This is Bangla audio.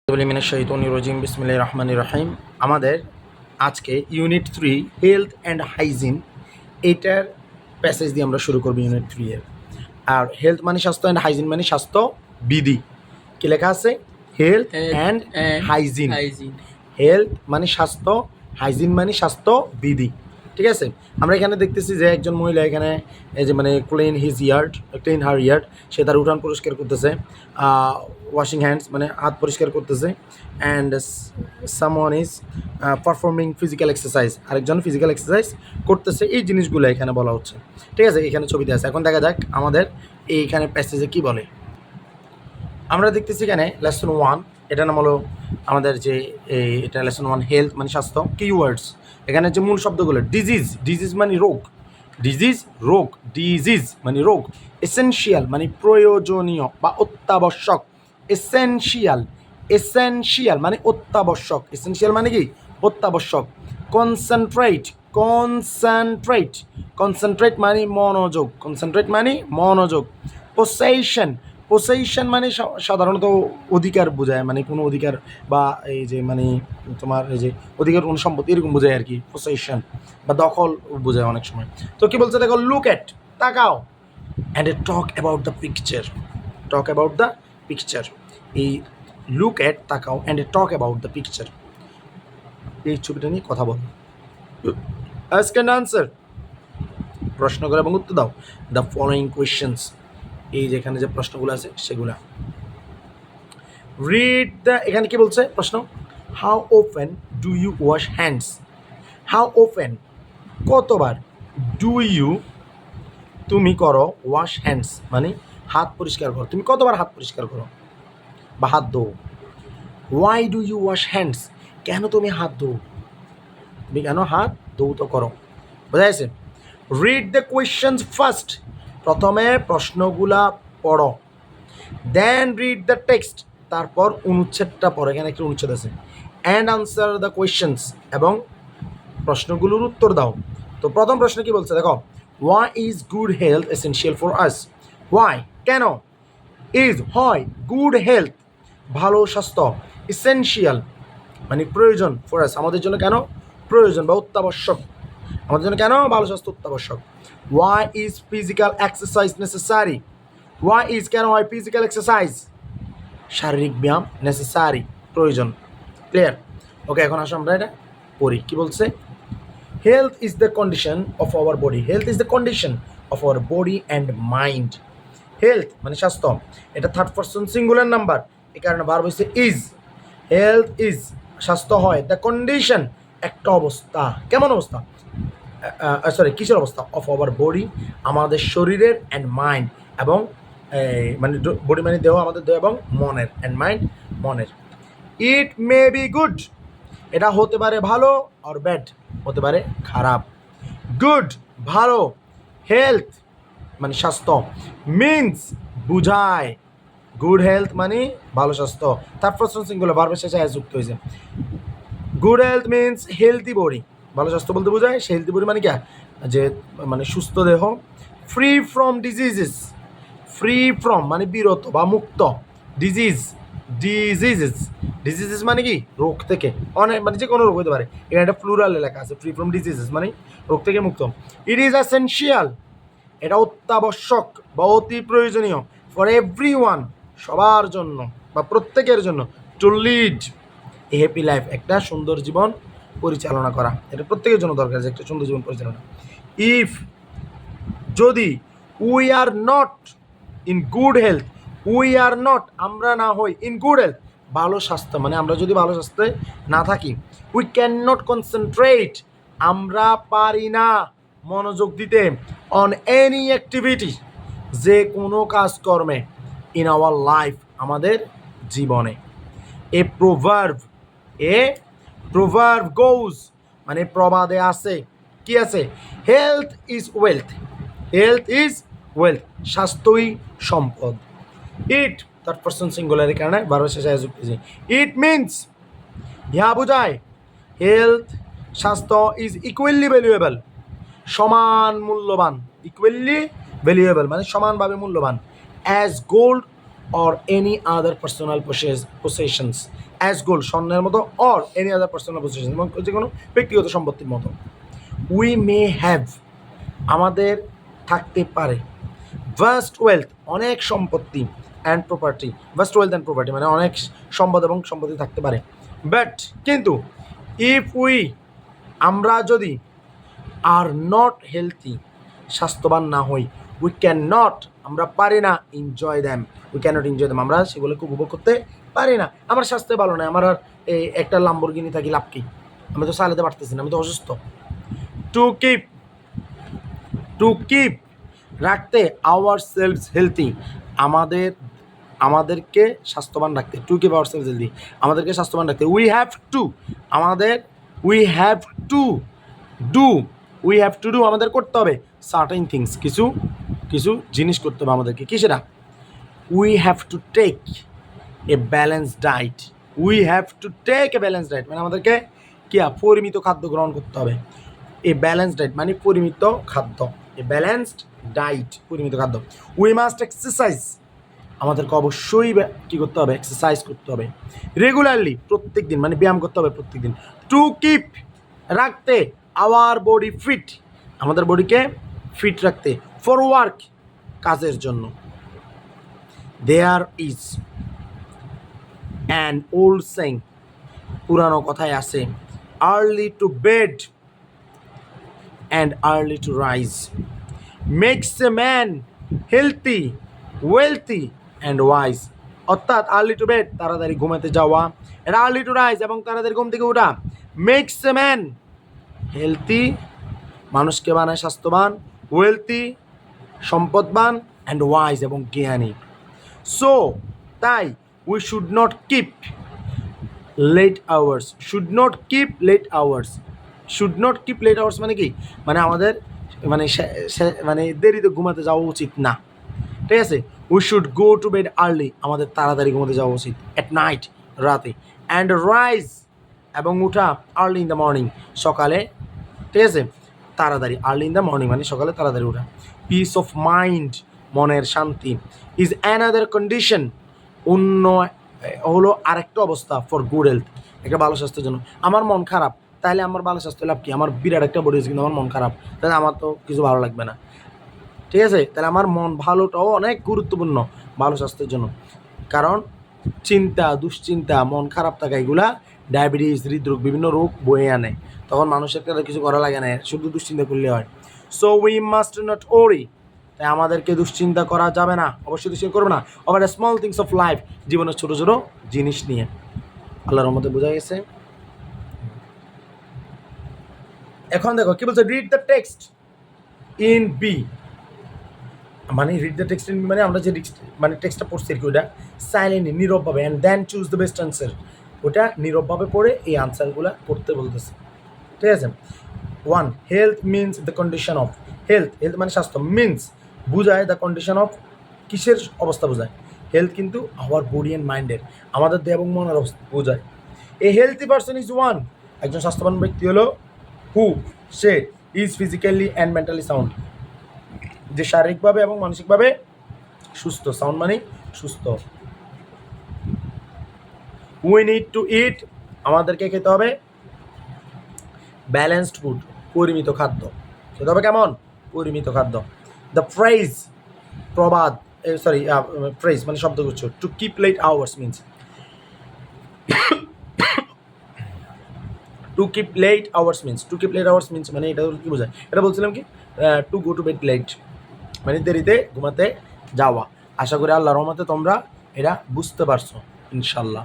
মিনাশ-শাইতানির-রাজিম বিসমিল্লাহির রহমানির রহিম। আমাদের আজকে ইউনিট 3 হেলথ অ্যান্ড হাইজিন এইটার প্যাসেজ দিয়ে আমরা শুরু করব ইউনিট 3 এর। আর হেলথ মানে স্বাস্থ্য অ্যান্ড হাইজিন মানে স্বাস্থ্য বিধি। কি লেখা আছে? Health and hygiene. হেলথ মানে স্বাস্থ্য, হাইজিন মানে স্বাস্থ্য বিধি। ঠিক আছে, আমরা এখানে দেখতেছি যে একজন মহিলা এখানে এই যে মানে ক্লিন হার ইয়ার্ড, সে তার উঠান পরিষ্কার করতেছে, ওয়াশিং হ্যান্ডস মানে হাত পরিষ্কার করতেছে, and someone is performing physical exercise, আরেকজন ফিজিক্যাল এক্সারসাইজ করতেছে। এই জিনিসগুলো এখানে বলা হচ্ছে। ঠিক আছে, এখানে ছবিতে আছে। এখন দেখা যাক আমাদের এইখানে প্যাসেজে কি বলে। আমরা দেখতেছি এখানে লেসন 1, এটা নাম হলো আমাদের যে এটা লেসন 1 হেলথ মানে স্বাস্থ্য। কিওয়ার্ডস এখানে যে মূল শব্দগুলো, ডিজিজ মানে রোগ, ডিজিজ মানে রোগ। এসেনশিয়াল মানে প্রয়োজনীয় বা অত্যাবশ্যক, এসেনশিয়াল মানে অত্যাবশ্যক, এসেনশিয়াল মানে কি অত্যাবশ্যক। কনসেন্ট্রেট মানে মনোযোগ, পোসেশন মানে সাধারণত অধিকার বোঝায়, মানে কোনো অধিকার বা এই যে মানে তোমার এই যে অধিকার কোনো সম্পত্তি এরকম বোঝায় আর কি, পোসেশন বা দখল বোঝায় অনেক সময়। তো কি বলছে দেখো, লুক এট তাকাও, and talk about the picture. এই লুক এট তাকাও and talk about the picture, এই ছবিটা নিয়ে কথা বলো। আস্ক অ্যান্ড আনসার, প্রশ্ন করো এবং উত্তর দাও। দ্য ফলোয়িং কোয়েশ্চেন্স, এই যেখানে যে প্রশ্নগুলো আছে সেগুলা। রিড দ্য, এখানে কি বলছে প্রশ্ন, how often do you wash hands, how often কতবার, ডু ইউ তুমি করো, ওয়াশ হ্যান্ডস মানে হাত পরিষ্কার করো, তুমি কতবার হাত পরিষ্কার করো বা হাত ধোও। Why do you wash hands, কেন তুমি হাত ধোও, তুমি কেন হাত ধৌত করো। বোঝা গেছে? রিড দ্য কোয়েশ্চেন্স ফার্স্ট, প্রথমে প্রশ্নগুলা পড়ো। দেন রিড দ্য টেক্সট, তারপর অনুচ্ছেদটা পড়ো, এখানে একটা অনুচ্ছেদ আছে। অ্যান্ড আনসার দ্য কোয়েশ্চেন্স, এবং প্রশ্নগুলোর উত্তর দাও। তো প্রথম প্রশ্ন কি বলছে দেখো, why is good health essential for us, why কেন, ইজ হয়, গুড হেলথ ভালো স্বাস্থ্য, এসেনশিয়াল মানে প্রয়োজন, ফর আস আমাদের জন্য কেন প্রয়োজন বা অত্যাবশ্যক, আমাদের জন্য কেন ভালো স্বাস্থ্য অত্যাবশ্যক। Why is physical exercise necessary, why is কেন হয় ফিজিক্যাল এক্সারসাইজ শারীরিক ব্যায়াম নেসেসারি প্রয়োজন। ক্লিয়ার? ওকে, এখন আসো আমরা এটা পড়ি। কি বলছে, health is the condition of our body, health is the condition of our body and mind. Health মানে স্বাস্থ্য, এটা থার্ড পারসন সিঙ্গুলার নাম্বার, এই কারণে ভার্ব হচ্ছে ইজ। হেলথ ইজ স্বাস্থ্য হয়, দ্য কন্ডিশন একটা অবস্থা, কেমন অবস্থা, কিসের অবস্থা, অফ আওয়ার বডি আমাদের শরীরের, অ্যান্ড মাইন্ড এবং মানে বডি মানে দেহ, আমাদের দেহ এবং মনের, অ্যান্ড মাইন্ড মনের। ইট মে বি গুড, এটা হতে পারে ভালো, অর ব্যাড হতে পারে খারাপ। গুড ভালো, হেলথ মানে স্বাস্থ্য, মিনস বুঝায়, গুড হেলথ মানে ভালো স্বাস্থ্য, থার্ড পারসন সিঙ্গুলার ভার্বের শেষে অ্যাজ যুক্ত হয়েছে। Good health means healthy body, ভালো স্বাস্থ্য বলতে বোঝায় সে হেলদি বডি মানে কি, যে মানে সুস্থ দেহ। Free from diseases, free from মানে বিরত বা মুক্ত, ডিজিজেস মানে কি রোগ থেকে, অনেক মানে যে কোনো রোগ হতে পারে, এখানে একটা প্লুরাল লেখা আছে, ফ্রি ফ্রম ডিজিজেস মানে রোগ থেকে মুক্ত। ইট ইজ এসেনশিয়াল, এটা অত্যাবশ্যক বা অতি প্রয়োজনীয়, ফর এভরি ওয়ান সবার জন্য বা প্রত্যেকের জন্য, to lead a happy life একটা সুন্দর জীবন পরিচালনা করা, এটা প্রত্যেকের জন্য দরকার যে একটা সুন্দর জীবন পরিচালনা। ইফ যদি, we are not in good health, we are not আমরা না হই, ইন গুড হেলথ ভালো স্বাস্থ্য মানে আমরা যদি ভালো স্বাস্থ্যে না থাকি, উই ক্যান নট কনসেন্ট্রেট আমরা পারি না মনোযোগ দিতে, অন এনি অ্যাক্টিভিটি যে কোনো কাজকর্মে, ইন আওয়ার লাইফ আমাদের জীবনে। এ প্রোভার্ব গোজ মানে প্রবাদে আছে, কি আছে, হেলথ ইজ ওয়েলথ, স্বাস্থ্যই সম্পদ। ইট থার্ড পারসন সিঙ্গুলারের কারণে বারবার শেষে যুক্ত হয়েছে। ইট মিনস ইহা বোঝায়, হেলথ স্বাস্থ্য ইজ ইকুয়ালি ভ্যালুয়েবল সমান মূল্যবান, ইকুয়ালি ভ্যালুয়েবল মানে সমানভাবে মূল্যবান, as gold or any other personal possessions as gold স্বর্ণের মতো or any other personal possessions এবং যে কোনো ব্যক্তিগত সম্পত্তির মতো। we may have আমাদের থাকতে পারে vast wealth অনেক সম্পত্তি and property vast wealth and property মানে অনেক সম্পদ এবং সম্পত্তি থাকতে পারে but কিন্তু if we আমরা যদি are not healthy স্বাস্থ্যবান না হই we cannot আমরা পারি না enjoy them we cannot enjoy them আমরা সেগুলোকে উপভোগ করতে পারি না। আমার স্বাস্থ্য ভালো নয়, আমার আর এই একটা লাম্বরগিনি থাকি লাভ কি, আমি তো চালাতে পারতেছি না, আমি তো অসুস্থ। টু কিপ রাখতে আওয়ার সেলফ হেলথি আমাদেরকে স্বাস্থ্যবান রাখতে to keep our self healthy আমাদেরকে স্বাস্থ্যবান রাখতে উই হ্যাভ টু ডু আমাদের করতে হবে সার্টেন থিংস কিছু জিনিস করতে হবে আমাদেরকে। কি সেটা? We have to take a balance diet মানে আমাদেরকে কি পরিমিত খাদ্য গ্রহণ করতে হবে। এ ব্যালেন্স ডায়েট মানে পরিমিত খাদ্য, এ ব্যালেন্সড ডায়েট পরিমিত খাদ্য। উই মাস্ট এক্সারসাইজ আমাদেরকে অবশ্যই কী করতে হবে? এক্সারসাইজ করতে হবে রেগুলারলি প্রত্যেক দিন, মানে ব্যায়াম করতে হবে প্রত্যেক দিন। টু কিপ রাখতে আওয়ার বডি ফিট আমাদের বডিকে ফিট রাখতে। ফর ওয়ার্ক কাজের জন্য। There is an old saying পুরানো কথায় আছে early to bed and early to rise makes a man healthy, wealthy and wise অর্থাৎ আর্লি টু বেড তাড়াতাড়ি ঘুমাতে যাওয়া, আর আর্লি টু রাইজ এবং তাড়াতাড়ি ঘুম থেকে ওঠা মেক্স এ ম্যান হেলথি মানুষকে বানায় স্বাস্থ্যবান, ওয়েলথি সম্পদবান অ্যান্ড ওয়াইজ এবং জ্ঞানী। সো তাই we should not keep late hours মানে কি? মানে আমাদের মানে দেরিতে ঘুমাতে যাওয়া উচিত না, ঠিক আছে? We should go to bed early আমাদের তাড়াতাড়ি ঘুমাতে যাওয়া উচিত, অ্যাট নাইট রাতে, অ্যান্ড রাইজ এবং উঠা আর্লি ইন দ্য মর্নিং সকালে, ঠিক আছে? তাড়াতাড়ি আর্লি ইন দ্য মর্নিং মানে সকালে তাড়াতাড়ি উঠা। পিস অফ মাইন্ড মনের শান্তি ইজ অ্যানাদার কন্ডিশন অন্য হলো আরেকটা অবস্থা ফর গুড হেলথ একটা ভালো স্বাস্থ্যের জন্য। আমার মন খারাপ, তাহলে আমার ভালো স্বাস্থ্য লাভ কি? আমার বিরাট একটা বডি আছে কিন্তু আমার মন খারাপ, তাহলে আমার তো কিছু ভালো লাগবে না, ঠিক আছে? তাহলে আমার মন ভালোটাও অনেক গুরুত্বপূর্ণ ভালো স্বাস্থ্যের জন্য, কারণ চিন্তা দুশ্চিন্তা মন খারাপ থাকা এগুলা ডায়াবেটিস হৃদরোগ বিভিন্ন রোগ বয়ে আনে, তখন মানুষের কিছু করা লাগে না, শুধু দুশ্চিন্তা করলে হয়। সো উই মাস্ট নট ওরি তাই আমাদেরকে দুশ্চিন্তা করা যাবে না, অবশ্যই দুশ্চিন্তা করবে না over the small things of life জীবনের ছোটো ছোটো জিনিস নিয়ে। আল্লাহর রহমতে বোঝা গেছে। এখন দেখো কি বলছে, read the text in B মানে read the text in B মানে আমরা যে মানে টেক্সটটা পড়ছি আর কি ওটা সাইলেন্টলি নীরবভাবে and then choose the best answer ওটা নীরবভাবে পড়ে এই আনসারগুলো করতে বলতেছে, ঠিক আছে? 1 health means the condition of health মানে স্বাস্থ্য মিনস বুঝায় দ্য কন্ডিশন অফ কিসের অবস্থা বোঝায়? হেলথ কিন্তু আওয়ার বডি অ্যান্ড মাইন্ডের আমাদের দেহ এবং মনের অবস্থা বোঝায়। A healthy person is one একজন স্বাস্থ্যবান ব্যক্তি হলো হু সে is physically and mentally sound যে শারীরিকভাবে এবং মানসিকভাবে সুস্থ, সাউন্ড মানে সুস্থ। উই নিড টু ইট আমাদেরকে খেতে হবে ব্যালেন্সড ফুড পরিমিত খাদ্য, খেতে হবে কেমন? পরিমিত খাদ্য। দ্য ফ্রেজ প্রবাদ ফ্রেজ মানে শব্দগুচ্ছ to keep late hours means to keep late hours means মানে এটা কি বোঝায়? এটা বলছিলাম কি to go to bed late মানে দেরিতে ঘুমাতে যাওয়া। আশা করি আল্লাহর রহমতে তোমরা এটা বুঝতে পারছো ইনশাল্লাহ।